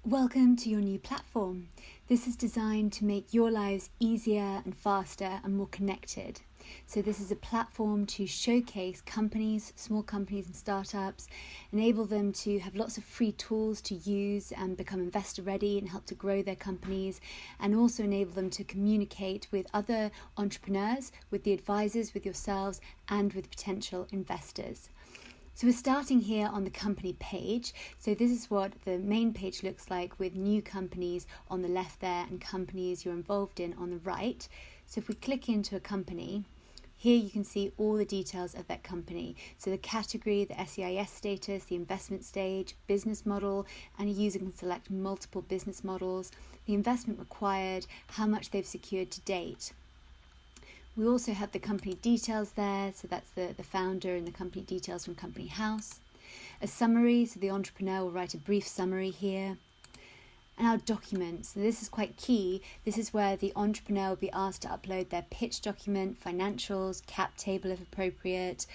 Welcome to your new platform. This is designed to make your lives easier and faster and more connected. So this is a platform to showcase companies, small companies and startups, enable them to have lots of free tools to use and become investor ready and help to grow their companies, and also enable them to communicate with other entrepreneurs, with the advisors, with yourselves, and with potential investors. So we're starting here on the company page. So this is what the main page looks like, with new companies on the left there and companies you're involved in on the right. So if we click into a company, here you can see all the details of that company. So the category, the SEIS status, the investment stage, business model, and a user can select multiple business models, the investment required, how much they've secured to date. We also have the company details there, so that's the founder and the company details from Company House. A summary, so the entrepreneur will write a brief summary here. And our documents, so this is quite key. This is where the entrepreneur will be asked to upload their pitch document, financials, cap table if appropriate,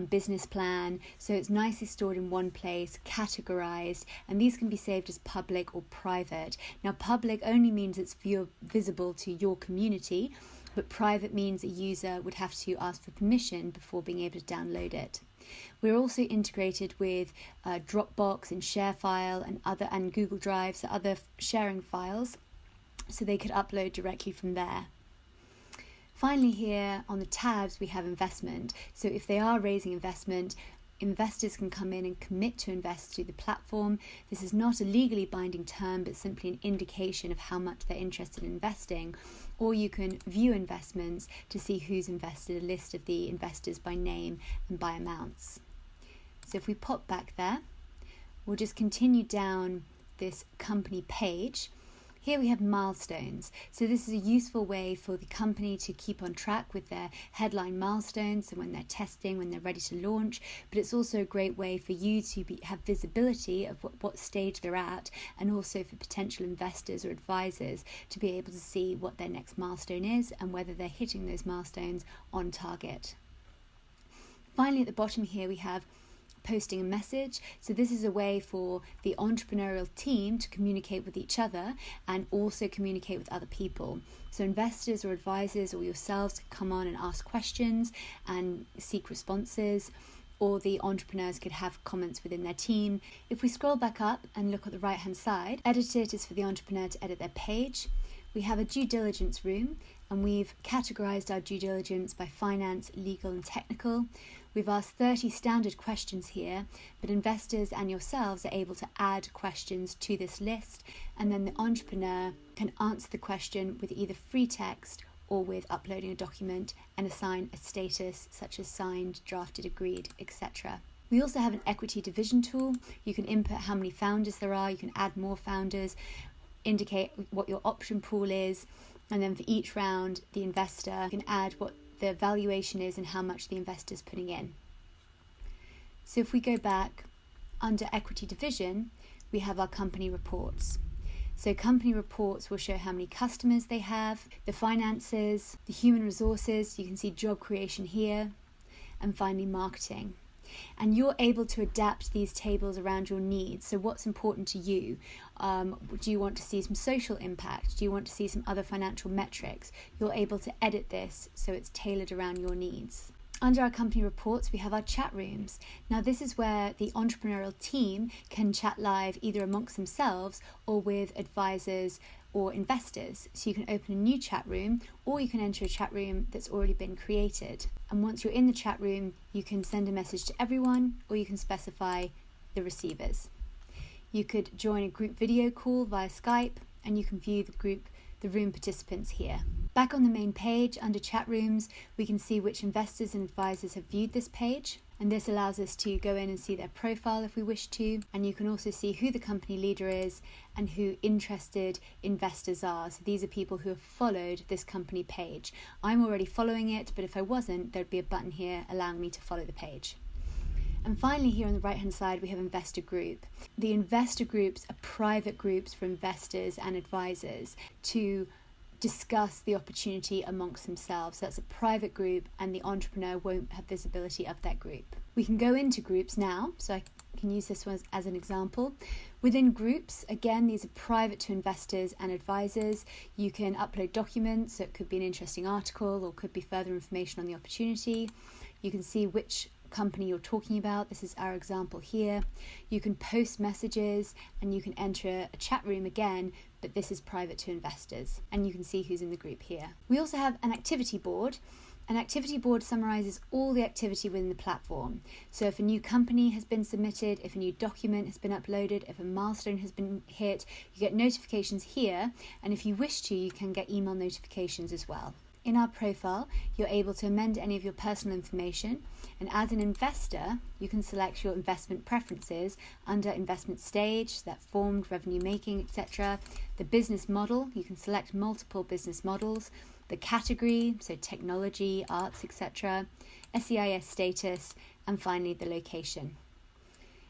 business plan. So it's nicely stored in one place, categorized, and these can be saved as public or private. Now public only means it's visible to your community, but private means a user would have to ask for permission before being able to download it. We're also integrated with Dropbox and ShareFile and Google Drive, so other sharing files, so they could upload directly from there. Finally, here on the tabs we have investment. So if they are raising investment, investors can come in and commit to invest through the platform. This is not a legally binding term, but simply an indication of how much they're interested in investing. Or you can view investments to see who's invested, a list of the investors by name and by amounts. So if we pop back there, we'll just continue down this company page. Here we have milestones. So this is a useful way for the company to keep on track with their headline milestones, so when they're testing, when they're ready to launch. But it's also a great way for you to have visibility of what stage they're at, and also for potential investors or advisors to be able to see what their next milestone is and whether they're hitting those milestones on target. Finally, at the bottom here we have posting a message. So this is a way for the entrepreneurial team to communicate with each other and also communicate with other people. So investors or advisors or yourselves can come on and ask questions and seek responses, or the entrepreneurs could have comments within their team. If we scroll back up and look at the right hand side, edit it is for the entrepreneur to edit their page. We have a due diligence room, and we've categorized our due diligence by finance, legal and technical. We've asked 30 standard questions here, but investors and yourselves are able to add questions to this list, and then the entrepreneur can answer the question with either free text or with uploading a document and assign a status such as signed, drafted, agreed, etc. We also have an equity division tool. You can input how many founders there are, you can add more founders, indicate what your option pool is, and then for each round the investor can add what the valuation is and how much the investor is putting in. So if we go back under equity division, we have our company reports. So company reports will show how many customers they have, the finances, the human resources, you can see job creation here, and finally marketing. And you're able to adapt these tables around your needs. So what's important to you? Do you want to see some social impact? Do you want to see some other financial metrics? You're able to edit this so it's tailored around your needs. Under our company reports, we have our chat rooms. Now this is where the entrepreneurial team can chat live either amongst themselves or with advisors or investors. So you can open a new chat room, or you can enter a chat room that's already been created. And once you're in the chat room, you can send a message to everyone, or you can specify the receivers. You could join a group video call via Skype, and you can view the room participants here. Back on the main page, under chat rooms, we can see which investors and advisors have viewed this page, and this allows us to go in and see their profile if we wish to, and you can also see who the company leader is and who interested investors are. So these are people who have followed this company page. I'm already following it, but if I wasn't, there'd be a button here allowing me to follow the page. And finally, here on the right hand side, we have investor group. The investor groups are private groups for investors and advisors to discuss the opportunity amongst themselves. So that's a private group, and the entrepreneur won't have visibility of that group. We can go into groups now. So I You can use this one as an example. Within groups, again, these are private to investors and advisors. You can upload documents, so it could be an interesting article or could be further information on the opportunity. You can see which company you're talking about. This is our example here. You can post messages and you can enter a chat room again, but this is private to investors, and you can see who's in the group here. We also have an activity board. An activity board summarizes all the activity within the platform. So if a new company has been submitted, if a new document has been uploaded, if a milestone has been hit, you get notifications here, and if you wish to, you can get email notifications as well. In our profile, you're able to amend any of your personal information, and as an investor, you can select your investment preferences under investment stage, that formed, revenue making, etc. The business model, you can select multiple business models. The category, so technology, arts, etc. SEIS status, and finally the location.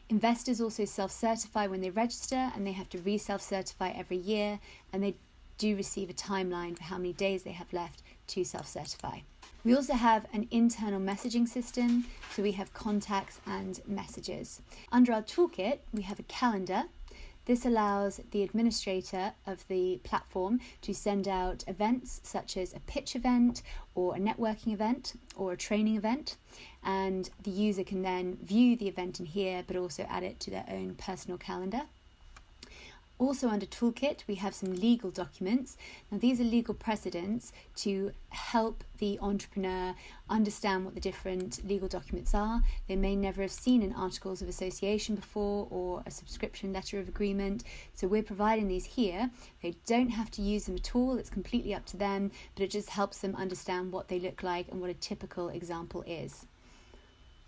Investors also self-certify when they register, and they have to re-self-certify every year, and they do receive a timeline for how many days they have left to self-certify. We also have an internal messaging system, so we have contacts and messages. Under our toolkit, we have a calendar. This allows the administrator of the platform to send out events such as a pitch event or a networking event or a training event, and the user can then view the event in here but also add it to their own personal calendar. Also under Toolkit, we have some legal documents. Now these are legal precedents to help the entrepreneur understand what the different legal documents are. They may never have seen an Articles of Association before or a subscription letter of agreement. So we're providing these here. They don't have to use them at all. It's completely up to them, but it just helps them understand what they look like and what a typical example is.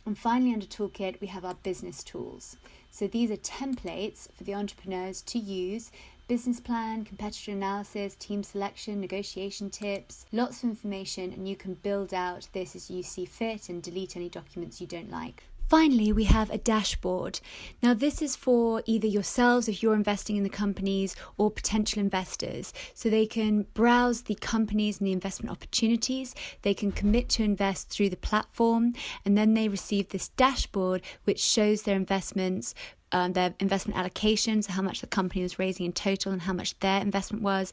And finally, under Toolkit, we have our business tools. So these are templates for the entrepreneurs to use: business plan, competitor analysis, team selection, negotiation tips, lots of information, and you can build out this as you see fit and delete any documents you don't like. Finally, we have a dashboard. Now, this is for either yourselves if you're investing in the companies or potential investors. So they can browse the companies and the investment opportunities. They can commit to invest through the platform, and then they receive this dashboard which shows their investments, their investment allocations, how much the company was raising in total and how much their investment was,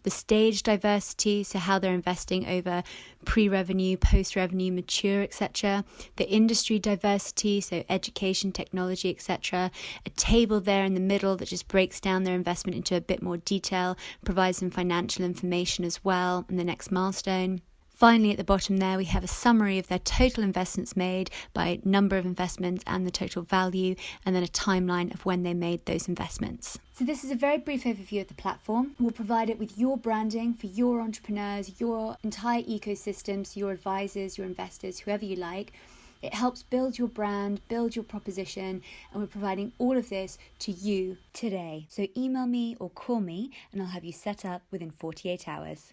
the stage diversity, so how they're investing over pre-revenue, post-revenue, mature, etc., the industry diversity, so education, technology, etc., a table there in the middle that just breaks down their investment into a bit more detail, provides some financial information as well, and the next milestone. Finally, at the bottom there, we have a summary of their total investments made by number of investments and the total value, and then a timeline of when they made those investments. So this is a very brief overview of the platform. We'll provide it with your branding for your entrepreneurs, your entire ecosystems, your advisors, your investors, whoever you like. It helps build your brand, build your proposition, and we're providing all of this to you today. So email me or call me and I'll have you set up within 48 hours.